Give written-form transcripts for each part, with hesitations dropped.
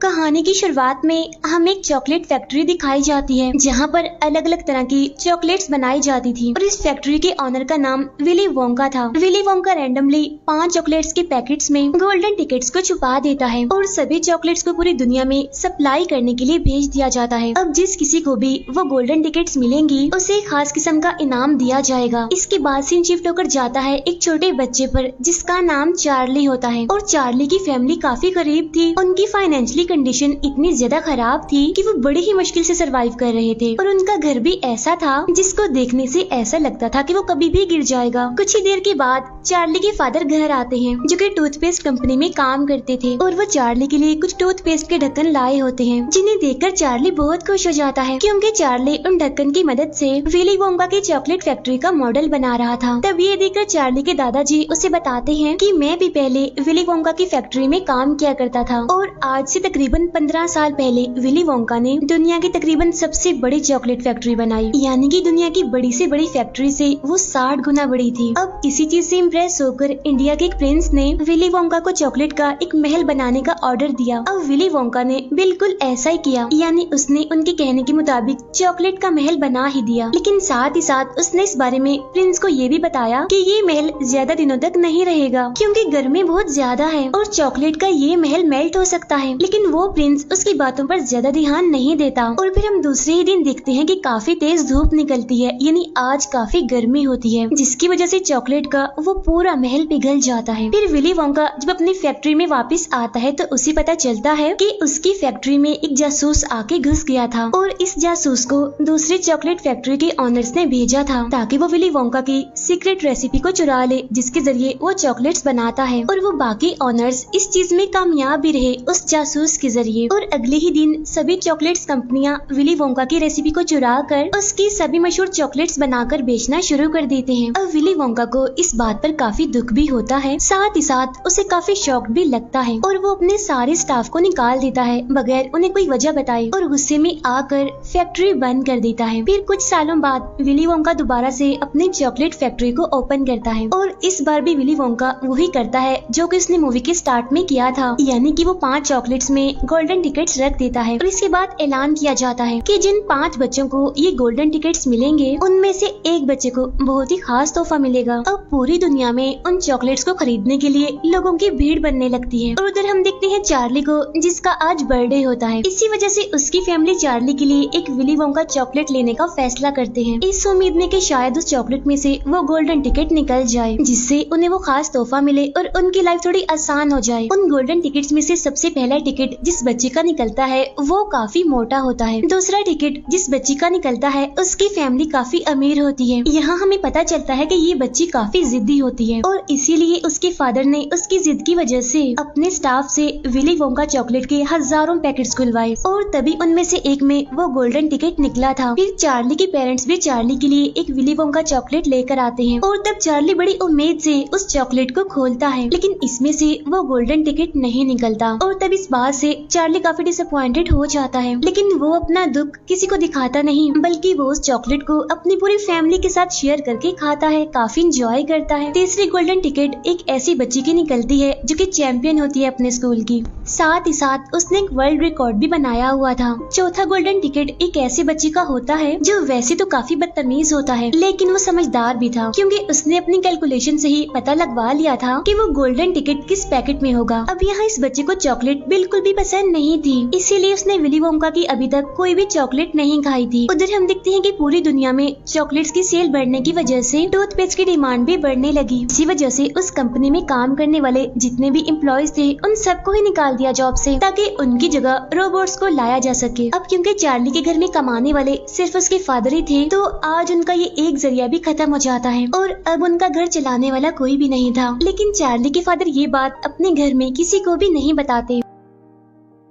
कहानी की शुरुआत में हमें एक चॉकलेट फैक्ट्री दिखाई जाती है जहाँ पर अलग अलग तरह की चॉकलेट्स बनाई जाती थी और इस फैक्ट्री के ऑनर का नाम विली वोंका था। विली वोंका रैंडमली 5 चॉकलेट्स के पैकेट्स में गोल्डन टिकट्स को छुपा देता है और सभी चॉकलेट्स को पूरी दुनिया में सप्लाई करने के लिए भेज दिया जाता है। अब जिस किसी को भी वो गोल्डन टिकट्स मिलेंगी उसे एक खास किस्म का इनाम दिया जाएगा। इसके बाद सीन शिफ्ट होकर जाता है एक छोटे बच्चे पर जिसका नाम चार्ली होता है और चार्ली की फैमिली काफी गरीब थी। उनकी फाइनेंशियली कंडीशन इतनी ज्यादा खराब थी कि वो बड़ी ही मुश्किल से सरवाइव कर रहे थे और उनका घर भी ऐसा था जिसको देखने से ऐसा लगता था कि वो कभी भी गिर जाएगा। कुछ ही देर के बाद चार्ली के फादर घर आते हैं जो कि टूथपेस्ट कंपनी में काम करते थे और वो चार्ली के लिए कुछ टूथपेस्ट के ढक्कन लाए होते हैं जिन्हें देखकर चार्ली बहुत खुश हो जाता है क्योंकि चार्ली उन ढक्कन की मदद से विली वोंका की चॉकलेट फैक्ट्री का मॉडल बना रहा था। तब ये देखकर चार्ली के दादाजी उसे बताते हैं कि मैं भी पहले विली वोंका की फैक्ट्री में काम किया करता था और आज से तकरीबन 15 साल पहले विली वोंका ने दुनिया की तकरीबन सबसे बड़ी चॉकलेट फैक्ट्री बनाई, यानी कि दुनिया की बड़ी से बड़ी फैक्ट्री से वो 60 गुना बड़ी थी। अब इसी चीज से इम्प्रेस होकर इंडिया के एक प्रिंस ने विली वोंका को चॉकलेट का एक महल बनाने का ऑर्डर दिया। अब विली वोंका ने बिल्कुल ऐसा ही किया, यानी उसने उनके कहने के मुताबिक चॉकलेट का महल बना ही दिया। लेकिन साथ ही साथ उसने इस बारे में प्रिंस को ये भी बताया कि ये महल ज्यादा दिनों तक नहीं रहेगा क्योंकि गर्मी बहुत ज्यादा है और चॉकलेट का ये महल मेल्ट हो सकता है। लेकिन वो प्रिंस उसकी बातों पर ज्यादा ध्यान नहीं देता और फिर हम दूसरे ही दिन देखते हैं कि काफी तेज धूप निकलती है, यानी आज काफी गर्मी होती है जिसकी वजह से चॉकलेट का वो पूरा महल पिघल जाता है। फिर विली वोंका जब अपनी फैक्ट्री में वापस आता है तो उसे पता चलता है कि उसकी फैक्ट्री में एक जासूस आके घुस गया था और इस जासूस को दूसरी चॉकलेट फैक्ट्री के ऑनर्स ने भेजा था ताकि वो विली वोंका की सीक्रेट रेसिपी को चुरा ले जिसके जरिए वो चॉकलेट्स बनाता है और वो बाकी ऑनर्स इस चीज में कामयाब भी रहे उस जासूस के जरिए। और अगले ही दिन सभी चॉकलेट्स कंपनियां विली वोंका की रेसिपी को चुरा कर उसकी सभी मशहूर चॉकलेट्स बनाकर बेचना शुरू कर देते हैं। अब विली वोंका को इस बात पर काफी दुख भी होता है, साथ ही साथ उसे काफी शौक भी लगता है और वो अपने सारे स्टाफ को निकाल देता है बगैर उन्हें कोई वजह बताए और गुस्से में आकर फैक्ट्री बंद कर देता है। फिर कुछ सालों बाद विली वोंका दोबारा से अपनी चॉकलेट फैक्ट्री को ओपन करता है और इस बार भी विली वोंका वही करता है जो कि उसने मूवी के स्टार्ट में किया था, यानी कि वो 5 चॉकलेट्स में गोल्डन टिकट्स रख देता है और इसके बाद ऐलान किया जाता है कि जिन 5 बच्चों को ये गोल्डन टिकट्स मिलेंगे उनमें से एक बच्चे को बहुत ही खास तोहफा मिलेगा। अब पूरी दुनिया में उन चॉकलेट्स को खरीदने के लिए लोगों की भीड़ बनने लगती है और उधर हम देखते हैं चार्ली को जिसका आज बर्थडे होता है। इसी वजह से उसकी फैमिली चार्ली के लिए एक विली वोंका चॉकलेट लेने का फैसला करते हैं इस उम्मीद में कि शायद उस चॉकलेट में से वो गोल्डन टिकट निकल जाए जिससे उन्हें वो खास तोहफा मिले और उनकी लाइफ थोड़ी आसान हो जाए। उन गोल्डन टिकट्स में से सबसे पहला टिकट जिस बच्चे का निकलता है वो काफी मोटा होता है। दूसरा टिकट जिस बच्ची का निकलता है उसकी फैमिली काफी अमीर होती है। यहाँ हमें पता चलता है कि ये बच्ची काफी जिद्दी होती है और इसीलिए उसके फादर ने उसकी जिद की वजह से अपने स्टाफ से विली वोंका चॉकलेट के हजारों पैकेट्स खुलवाए और तभी उनमें से एक में वो गोल्डन टिकट निकला था। फिर चार्ली के पेरेंट्स भी चार्ली के लिए एक विली वोंका चॉकलेट लेकर आते हैं और तब चार्ली बड़ी उम्मीद से उस चॉकलेट को खोलता है लेकिन इसमें से वो गोल्डन टिकट नहीं निकलता और तब इस बात से चार्ली काफी डिसअपॉइंटेड हो जाता है। लेकिन वो अपना दुख किसी को दिखाता नहीं बल्कि वो उस चॉकलेट को अपनी पूरी फैमिली के साथ शेयर करके खाता है, काफी इंजॉय करता है। तीसरी गोल्डन टिकट एक ऐसी बच्ची की निकलती है जो कि चैंपियन होती है अपने स्कूल की, साथ ही साथ उसने एक वर्ल्ड रिकॉर्ड भी बनाया हुआ था। चौथा गोल्डन टिकट एक ऐसी बच्ची का होता है जो वैसे तो काफी बदतमीज होता है लेकिन वो समझदार भी था क्योंकि उसने अपनी कैलकुलेशन से ही पता लगवा लिया था कि वो गोल्डन टिकट किस पैकेट में होगा। अब यहाँ इस बच्चे को चॉकलेट बिल्कुल भी पसंद नहीं थी, इसीलिए उसने विली वोंका की अभी तक कोई भी चॉकलेट नहीं खाई थी। उधर हम देखते हैं कि पूरी दुनिया में चॉकलेट्स की सेल बढ़ने की वजह से टूथपेस्ट की डिमांड भी बढ़ने लगी। इसी वजह से उस कंपनी में काम करने वाले जितने भी एम्प्लॉयज थे उन सबको ही निकाल दिया जॉब से ताकि उनकी जगह रोबोट्स को लाया जा सके। अब क्योंकि चार्ली के घर में कमाने वाले सिर्फ उसके फादर ही थे तो आज उनका ये एक जरिया भी खत्म हो जाता है और अब उनका घर चलाने वाला कोई भी नहीं था। लेकिन चार्ली के फादर ये बात अपने घर में किसी को भी नहीं बताते।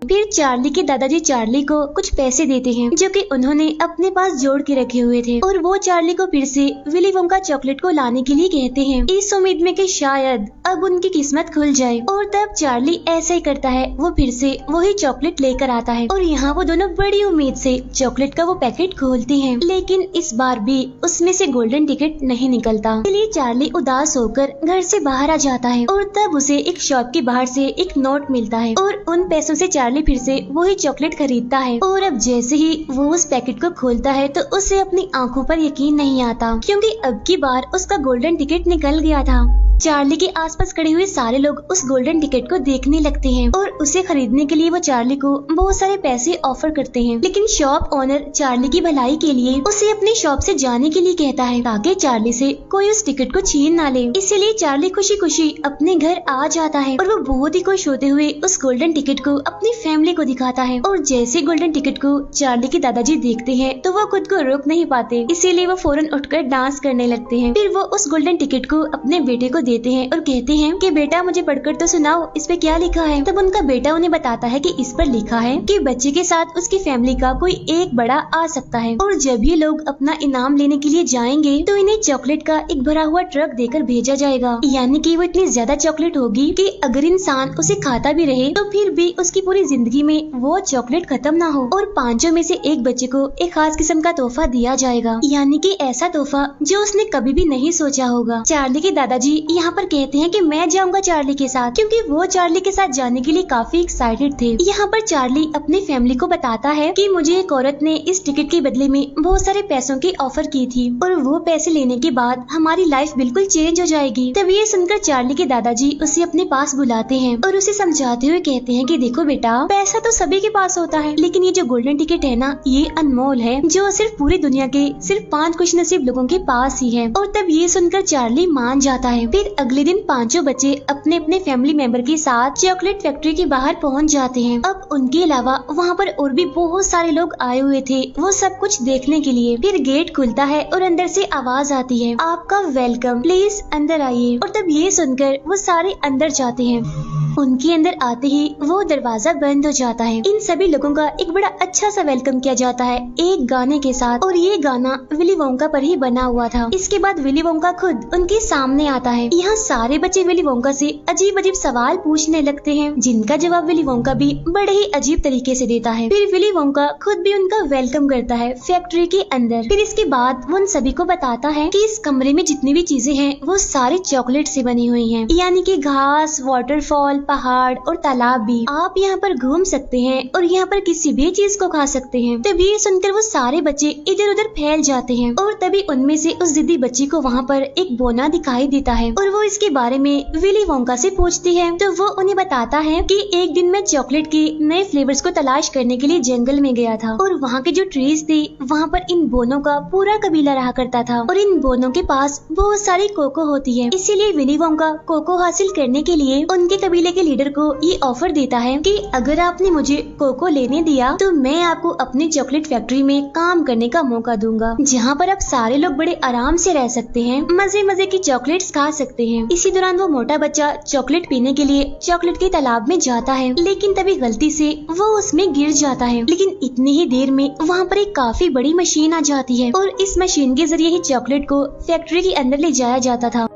फिर चार्ली के दादाजी चार्ली को कुछ पैसे देते हैं जो कि उन्होंने अपने पास जोड़ के रखे हुए थे और वो चार्ली को फिर से विली वोंका चॉकलेट को लाने के लिए कहते हैं इस उम्मीद में कि शायद अब उनकी किस्मत खुल जाए। और तब चार्ली ऐसा ही करता है, वो फिर से वही चॉकलेट लेकर आता है और यहाँ वो दोनों बड़ी उम्मीद से चॉकलेट का वो पैकेट खोलते हैं लेकिन इस बार भी उसमें से गोल्डन टिकट नहीं निकलता। इसलिए चार्ली उदास होकर घर से बाहर आ जाता है और तब उसे एक शॉप के बाहर से एक नोट मिलता है और उन पैसों से चार्ली फिर से वही चॉकलेट खरीदता है और अब जैसे ही वो उस पैकेट को खोलता है तो उसे अपनी आंखों पर यकीन नहीं आता, क्योंकि अब की बार उसका गोल्डन टिकट निकल गया था। चार्ली के आसपास खड़े हुए सारे लोग उस गोल्डन टिकट को देखने लगते हैं और उसे खरीदने के लिए वो चार्ली को बहुत सारे पैसे ऑफर करते हैं, लेकिन शॉप ओनर चार्ली की भलाई के लिए उसे अपनी शॉप से जाने के लिए कहता है ताकि चार्ली से कोई उस टिकट को छीन ना ले। इसीलिए चार्ली खुशी खुशी अपने घर आ जाता है और वो बहुत ही खुश होते हुए उस गोल्डन टिकट को अपनी फैमिली को दिखाता है। और जैसे गोल्डन टिकट को चार्ली के दादाजी देखते हैं तो वो खुद को रोक नहीं पाते, इसीलिए वो फौरन उठकर डांस करने लगते हैं। फिर वो उस गोल्डन टिकट को अपने बेटे को देते हैं और कहते हैं कि बेटा मुझे पढ़कर तो सुनाओ, इस पे क्या लिखा है। तब उनका बेटा उन्हें बताता है कि इस पर लिखा है कि बच्चे के साथ उसकी फैमिली का कोई एक बड़ा आ सकता है और जब ये लोग अपना इनाम लेने के लिए जाएंगे तो इन्हें चॉकलेट का एक भरा हुआ ट्रक देकर भेजा जाएगा। यानी कि वो इतनी ज्यादा चॉकलेट होगी कि अगर इंसान उसे खाता भी रहे तो फिर भी उसकी पूरी जिंदगी में वो चॉकलेट खत्म ना हो। और पांचों में से एक बच्चे को एक खास किस्म का तोहफा दिया जाएगा, यानी कि ऐसा तोहफा जो उसने कभी भी नहीं सोचा होगा। चार्ली के दादाजी यहाँ पर कहते हैं कि मैं जाऊंगा चार्ली के साथ, क्योंकि वो चार्ली के साथ जाने के लिए काफी एक्साइटेड थे। यहाँ पर चार्ली अपनी फैमिली को बताता है कि मुझे एक औरत ने इस टिकट के बदले में बहुत सारे पैसों की ऑफर की थी और वो पैसे लेने के बाद हमारी लाइफ बिल्कुल चेंज हो जाएगी। तब ये सुनकर चार्ली के दादाजी उसे अपने पास बुलाते हैं और उसे समझाते हुए कहते हैं कि देखो बेटा, पैसा तो सभी के पास होता है, लेकिन ये जो गोल्डन टिकट है ना, ये अनमोल है, जो सिर्फ पूरी दुनिया के सिर्फ 5 खुशनसीब लोगों के पास ही है। और तब ये सुनकर चार्ली मान जाता है। फिर अगले दिन पांचों बच्चे अपने अपने फैमिली मेंबर के साथ चॉकलेट फैक्ट्री के बाहर पहुंच जाते हैं। अब उनके अलावा वहां पर और भी बहुत सारे लोग आए हुए थे वो सब कुछ देखने के लिए। फिर गेट खुलता है और अंदर से आवाज आती है, आपका वेलकम, प्लीज अंदर आइए। और तब ये सुनकर वो सारे अंदर जाते हैं। उनके अंदर आते ही वो दरवाजा बंद हो जाता है। इन सभी लोगों का एक बड़ा अच्छा सा वेलकम किया जाता है एक गाने के साथ, और ये गाना विली वोंका पर ही बना हुआ था। इसके बाद विली वोंका खुद उनके सामने आता है। यहाँ सारे बच्चे विली वोंका से अजीब अजीब सवाल पूछने लगते हैं, जिनका जवाब विली वोंका भी बड़े ही अजीब तरीके से देता है। फिर विली वोंका खुद भी उनका वेलकम करता है फैक्ट्री के अंदर। फिर इसके बाद वो उन सभी को बताता है कि इस कमरे में जितनी भी चीजें हैं वो सारी चॉकलेट से बनी हुई हैं, यानी कि घास, वाटरफॉल, पहाड़ और तालाब भी। आप यहाँ पर घूम सकते हैं और यहाँ पर किसी भी चीज को खा सकते हैं। तभी ये सुनकर वो सारे बच्चे इधर उधर फैल जाते हैं और तभी उनमें से उस जिद्दी बच्ची को वहाँ पर एक बोना दिखाई देता है और वो इसके बारे में विली वोंका से पूछती है। तो वो उन्हें बताता है कि एक दिन मैं चॉकलेट के नए फ्लेवर्स को तलाश करने के लिए जंगल में गया था और वहाँ के जो ट्रीज थे वहाँ पर इन बोनों का पूरा कबीला रहा करता था और इन बोनों के पास बहुत सारी कोको होती है। इसीलिए विली वोंका कोको हासिल करने के लिए उनके कबीले के लीडर को ये ऑफर देता है कि अगर आपने मुझे कोको लेने दिया तो मैं आपको अपनी चॉकलेट फैक्ट्री में काम करने का मौका दूंगा, जहाँ पर आप सारे लोग बड़े आराम से रह सकते हैं, मजे मजे की चॉकलेट्स खा सकते हैं। इसी दौरान वो मोटा बच्चा चॉकलेट पीने के लिए चॉकलेट के तालाब में जाता है, लेकिन तभी गलती से वो उसमें गिर जाता है। लेकिन इतनी ही देर में वहाँ पर एक काफी बड़ी मशीन आ जाती है और इस मशीन के जरिए ही चॉकलेट को फैक्ट्री के अंदर ले जाया जाता था।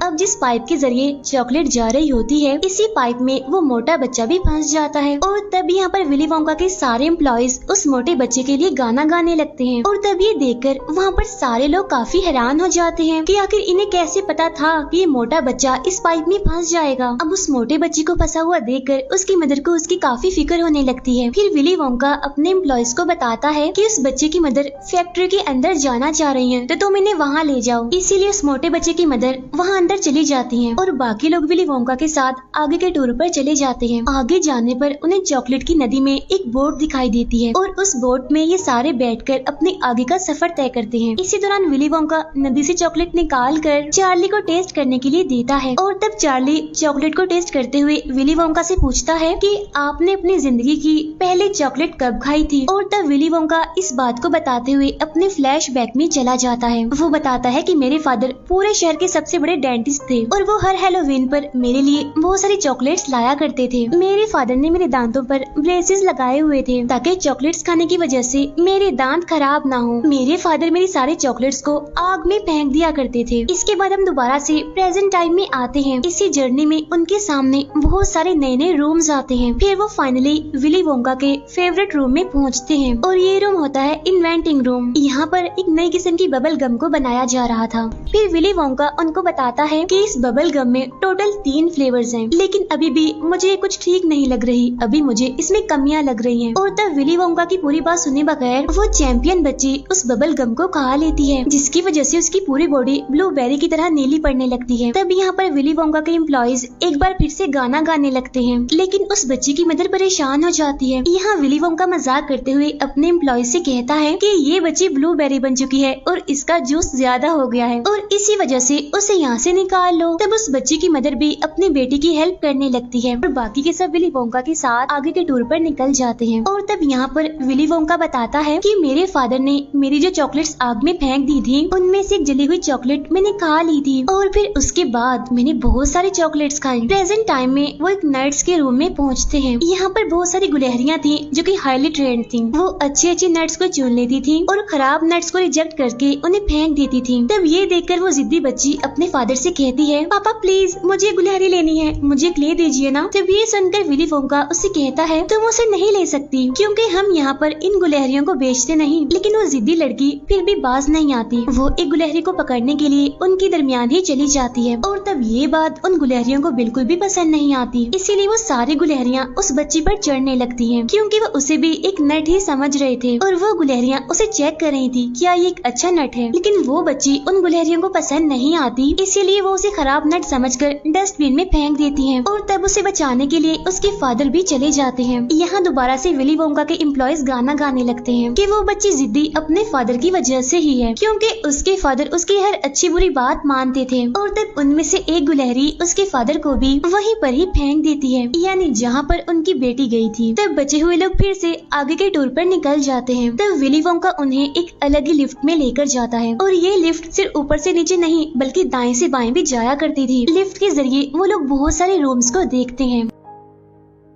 अब जिस पाइप के जरिए चॉकलेट जा रही होती है, इसी पाइप में वो मोटा बच्चा भी फंस जाता है और तब यहाँ पर विली वोंका के सारे एम्प्लॉइज उस मोटे बच्चे के लिए गाना गाने लगते हैं। और तब ये देखकर वहाँ पर सारे लोग काफी हैरान हो जाते हैं कि आखिर इन्हें कैसे पता था कि ये मोटा बच्चा इस पाइप में फंस जाएगा। अब उस मोटे बच्चे को फंसा हुआ देखकर उसकी मदर को उसकी काफी फिक्र होने लगती है। फिर विली वोंका अपने एम्प्लॉइज को बताता है कि उस बच्चे की मदर फैक्ट्री के अंदर जाना चाह रही है, तो तुम इन्हें वहाँ ले जाओ। इसीलिए उस मोटे बच्चे की मदर वहाँ अंदर चली जाती हैं और बाकी लोग विली वोंका के साथ आगे के टूर पर चले जाते हैं। आगे जाने पर उन्हें चॉकलेट की नदी में एक बोट दिखाई देती है और उस बोट में ये सारे बैठकर अपने आगे का सफर तय करते हैं। इसी दौरान विली वोंका नदी से चॉकलेट निकाल कर चार्ली को टेस्ट करने के लिए देता है और तब चार्ली चॉकलेट को टेस्ट करते हुए विली वोंका से पूछता है कि आपने अपनी जिंदगी की पहली चॉकलेट कब खाई थी। और तब विली वोंका इस बात को बताते हुए अपने फ्लैशबैक में चला जाता है। वो बताता है कि मेरे फादर पूरे शहर के सबसे बड़े डेंटिस्ट थे और वो हर हैलोवीन पर मेरे लिए बहुत सारी चॉकलेट्स लाया करते थे। मेरे फादर ने मेरे दांतों पर ब्रेसेस लगाए हुए थे ताकि चॉकलेट्स खाने की वजह से मेरे दांत खराब ना हो। मेरे फादर मेरी सारे चॉकलेट्स को आग में फेंक दिया करते थे। इसके बाद हम दोबारा से प्रेजेंट टाइम में आते हैं। इसी जर्नी में उनके सामने बहुत सारे नए नए रूम्स आते हैं। फिर वो फाइनली विली वोंका के फेवरेट रूम में पहुँचते हैं और ये रूम होता है इन्वेंटिंग रूम। यहाँ पर एक नई किस्म की बबल गम को बनाया जा रहा था। फिर विली वोंका उनको बताता बताता है कि इस बबल गम में टोटल 3 फ्लेवर्स हैं, लेकिन अभी भी मुझे कुछ ठीक नहीं लग रही, अभी मुझे इसमें कमियां लग रही हैं। और तब विली वोंका की पूरी बात सुने बगैर वो चैंपियन बच्ची उस बबल गम को खा लेती है, जिसकी वजह से उसकी पूरी बॉडी ब्लूबेरी की तरह नीली पड़ने लगती है। तब यहाँ पर विली वोंका के एम्प्लॉइज एक बार फिर से गाना गाने लगते हैं, लेकिन उस बच्ची की मदर परेशान हो जाती है। यहाँ विली वोंका मजाक करते हुए अपने एम्प्लॉइज से कहता है कि ये बच्ची ब्लूबेरी बन चुकी है और इसका जूस ज्यादा हो गया है और इसी वजह से उसे यहाँ से निकाल लो। तब उस बच्ची की मदर भी अपनी बेटी की हेल्प करने लगती है और बाकी के सब विली वोंका के साथ आगे के टूर पर निकल जाते हैं। और तब यहाँ पर विली वोंका बताता है कि मेरे फादर ने मेरी जो चॉकलेट्स आग में फेंक दी थी उनमें से एक जली हुई चॉकलेट मैंने खा ली थी और फिर उसके बाद मैंने बहुत सारी चॉकलेट्स खाई। प्रेजेंट टाइम में वो एक नट्स के रूम में पहुँचते हैं। यहाँ पर बहुत सारी गुलहरियाँ थी जो कि हाईली ट्रेंड थी। वो अच्छे नट्स को चुन लेती थी और खराब नट्स को रिजेक्ट करके उन्हें फेंक देती थी। तब ये देखकर वो जिद्दी बच्ची अपने फादर से कहती है, पापा प्लीज मुझे गुलहरी लेनी है, मुझे ले दीजिए ना। तब ये सुनकर विली वोंका उससे कहता है, तुम उसे नहीं ले सकती क्योंकि हम यहाँ पर इन गुलहरियों को बेचते नहीं। लेकिन वो जिद्दी लड़की फिर भी बाज नहीं आती। वो एक गुलहरी को पकड़ने के लिए उनके दरमियान ही चली जाती है और तब ये बात उन गुलहरियों को बिल्कुल भी पसंद नहीं आती। इसीलिए वो सारी गुलहरियाँ उस बच्ची पर चढ़ने लगती हैं क्योंकि वो उसे भी एक नट ही समझ रहे थे और वो गुलहरियाँ उसे चेक कर रही थी क्या ये एक अच्छा नट है। लेकिन वो बच्ची उन गुलहरियों को पसंद नहीं आती, इसीलिए वो उसे खराब नट समझकर डस्टबिन में फेंक देती है और तब उसे बचाने के लिए उसके फादर भी चले जाते हैं। यहाँ दोबारा से विली वोंका के एम्प्लॉइज गाना गाने लगते हैं कि वो बच्ची जिद्दी अपने फादर की वजह से ही है क्योंकि उसके फादर उसकी हर अच्छी बुरी बात मानते थे। और तब उनमें से एक गुलहरी उसके फादर को भी वहीं पर ही फेंक देती है, यानी जहाँ पर उनकी बेटी गई थी। तब बचे हुए लोग फिर से आगे के टूर पर निकल जाते हैं। तब विली वोंका उन्हें एक अलग ही लिफ्ट में लेकर जाता है और ये लिफ्ट सिर्फ ऊपर से नीचे नहीं बल्कि दाएं से बाएं भी जाया करती थी। लिफ्ट के जरिए वो लोग बहुत सारे रूम्स को देखते हैं।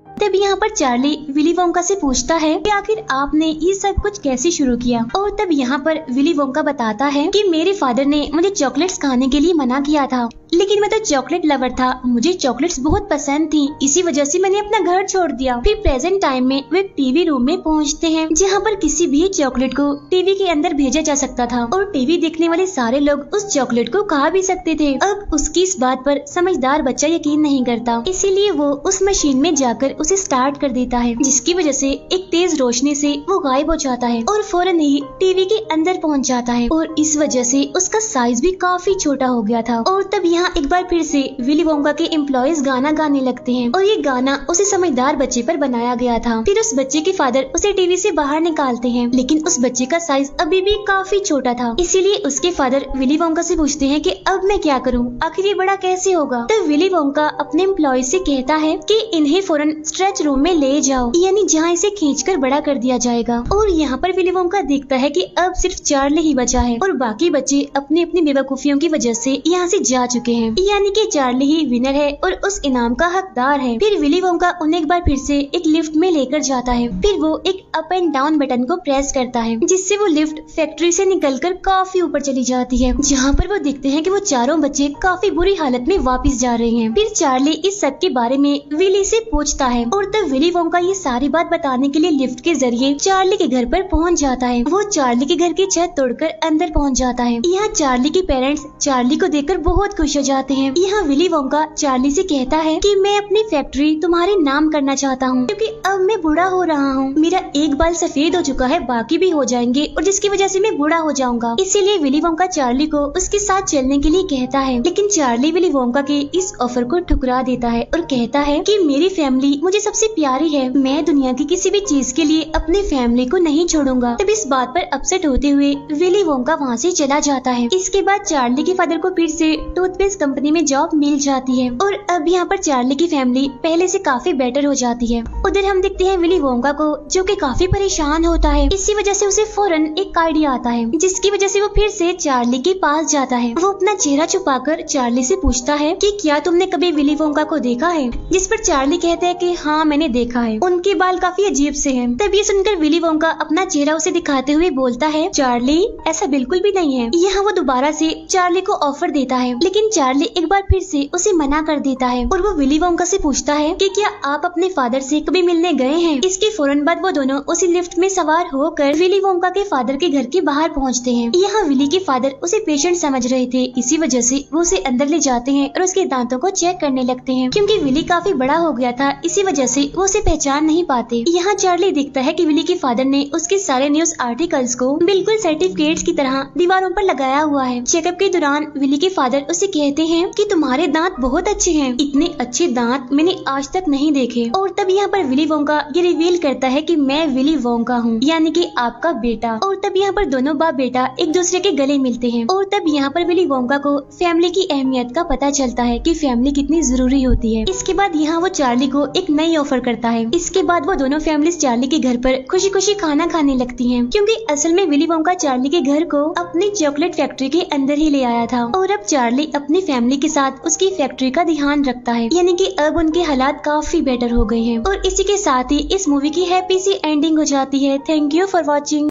तब यहाँ पर चार्ली विली वोंका से पूछता है कि आखिर आपने ये सब कुछ कैसे शुरू किया। और तब यहाँ पर विली वोंका बताता है कि मेरे फादर ने मुझे चॉकलेट्स खाने के लिए मना किया था, लेकिन मैं तो चॉकलेट लवर था, मुझे चॉकलेट्स बहुत पसंद थी, इसी वजह से मैंने अपना घर छोड़ दिया। फिर प्रेजेंट टाइम में वो एक टीवी रूम में पहुँचते हैं जहाँ पर किसी भी चॉकलेट को टीवी के अंदर भेजा जा सकता था और टीवी देखने वाले सारे लोग उस चॉकलेट को खा भी सकते थे। अब उसकी इस बात पर समझदार बच्चा यकीन नहीं करता, इसीलिए वो उस मशीन में जाकर उसे स्टार्ट कर देता है, जिसकी वजह से एक तेज रोशनी से वो गायब हो जाता है और फौरन ही टीवी के अंदर पहुंच जाता है और इस वजह से उसका साइज भी काफी छोटा हो गया था। और तब यहाँ एक बार फिर से विली वोंका के एम्प्लॉइज गाना गाने लगते हैं और ये गाना उसे समझदार बच्चे पर बनाया गया था। फिर उस बच्चे के फादर उसे टीवी से बाहर निकालते हैं, लेकिन उस बच्चे का साइज अभी भी काफी छोटा था, इसीलिए उसके फादर विली वोंका से पूछते हैं कि अब मैं क्या करूँ, आखिर ये बड़ा कैसे होगा। तब विली वोंका अपने एम्प्लॉइज से कहता है कि इन्हें फौरन स्ट्रेच रूम में ले जाओ, यानी जहाँ इसे खींचकर बड़ा कर दिया जाएगा। और यहाँ पर विली वोंका देखता है कि अब सिर्फ चार्ली ही बचा है और बाकी बच्चे अपनी अपनी बेवकूफियों की वजह से यहाँ से जा चुके हैं, यानी कि चार्ली ही विनर है और उस इनाम का हकदार है। फिर विली वोंका उन्हें एक बार फिर से एक लिफ्ट में लेकर जाता है। फिर वो एक अप एंड डाउन बटन को प्रेस करता है, जिससे वो लिफ्ट फैक्ट्री से निकलकर काफी ऊपर चली जाती है, जहाँ पर वो देखते हैं कि वो चारों बच्चे काफी बुरी हालत में वापस जा रहे हैं। फिर चार्ली इस सब के बारे में विली से पूछता है और तब विली वोंका ये सारी बात बताने के लिए लिफ्ट के जरिए चार्ली के घर पर पहुंच जाता है। वो चार्ली के घर की छत तोड़कर अंदर पहुंच जाता है। यहाँ चार्ली के पेरेंट्स चार्ली को देखकर बहुत खुश हो जाते हैं। यहाँ विली वोंका चार्ली से कहता है कि मैं अपनी फैक्ट्री तुम्हारे नाम करना चाहता हूँ क्योंकि अब मैं बूढ़ा हो रहा हूँ, मेरा एक बाल सफेद हो चुका है, बाकी भी हो जाएंगे और जिसकी वजह से मैं बूढ़ा हो जाऊंगा। इसीलिए विली वोंका चार्ली को उसके साथ चलने के लिए कहता है, लेकिन चार्ली विली वोंका के इस ऑफर को ठुकरा देता है और कहता है कि मेरी फैमिली मुझे सबसे प्यारी है, मैं दुनिया की किसी भी चीज के लिए अपने फैमिली को नहीं छोड़ूंगा। तब इस बात पर अपसेट होते हुए विली वोंका वहाँ से चला जाता है। इसके बाद चार्ली के फादर को फिर से टूथपेस्ट कंपनी में जॉब मिल जाती है और अब यहाँ पर चार्ली की फैमिली पहले से काफी बेटर हो जाती है। उधर हम देखते हैं विली वोंका को जो कि काफी परेशान होता है। इसी वजह से उसे फौरन एक आइडिया आता है, जिसकी वजह से वो फिर से चार्ली के पास जाता है। वो अपना चेहरा छुपाकर चार्ली से पूछता है कि क्या तुमने कभी विली वोंका को देखा है, जिस पर चार्ली कहता है कि हाँ मैंने देखा है, उनके बाल काफी अजीब से हैं। तब ये सुनकर विली वोंका अपना चेहरा उसे दिखाते हुए बोलता है, चार्ली ऐसा बिल्कुल भी नहीं है। यहाँ वो दोबारा से चार्ली को ऑफर देता है, लेकिन चार्ली एक बार फिर से उसे मना कर देता है और वो विली वोंका से पूछता है कि क्या आप अपने फादर से कभी मिलने गए हैं। इसके फौरन बाद वो दोनों उसी लिफ्ट में सवार होकर विली वोंका के फादर के घर के बाहर पहुंचते हैं। यहाँ विली के फादर उसे पेशेंट समझ रहे थे, इसी वजह से वो उसे अंदर ले जाते हैं और उसके दांतों को चेक करने लगते हैं। क्योंकि विली काफी बड़ा हो गया था, इसी वजह से वो उसे पहचान नहीं पाते। यहाँ चार्ली देखता है कि विली के फादर ने उसके सारे न्यूज आर्टिकल्स को बिल्कुल सर्टिफिकेट्स की तरह दीवारों पर लगाया हुआ है। चेकअप के दौरान विली के फादर उसे कहते हैं कि तुम्हारे दांत बहुत अच्छे हैं, इतने अच्छे दांत मैंने आज तक नहीं देखे। और तब यहाँ पर विली वोंका ये रिवील करता है कि मैं विली वोंका हूँ, यानी कि आपका बेटा। और तब यहाँ पर दोनों बाप बेटा एक दूसरे के गले मिलते हैं। और तब यहाँ पर विली वोंका को फैमिली की अहमियत का पता चलता है कि फैमिली कितनी जरूरी होती है। इसके बाद यहाँ वो चार्ली को एक नई ऑफर करता है। इसके बाद वो दोनों फैमिलीज चार्ली के घर पर खुशी खुशी खाना खाने लगती हैं, क्योंकि असल में विली वोंका चार्ली के घर को अपनी चॉकलेट फैक्ट्री के अंदर ही ले आया था। और अब चार्ली अपनी फैमिली के साथ उसकी फैक्ट्री का ध्यान रखता है, यानी कि अब उनके हालात काफी बेटर हो गए हैं। और इसी के साथ ही इस मूवी की हैप्पी सी एंडिंग हो जाती है। Thank you for watching.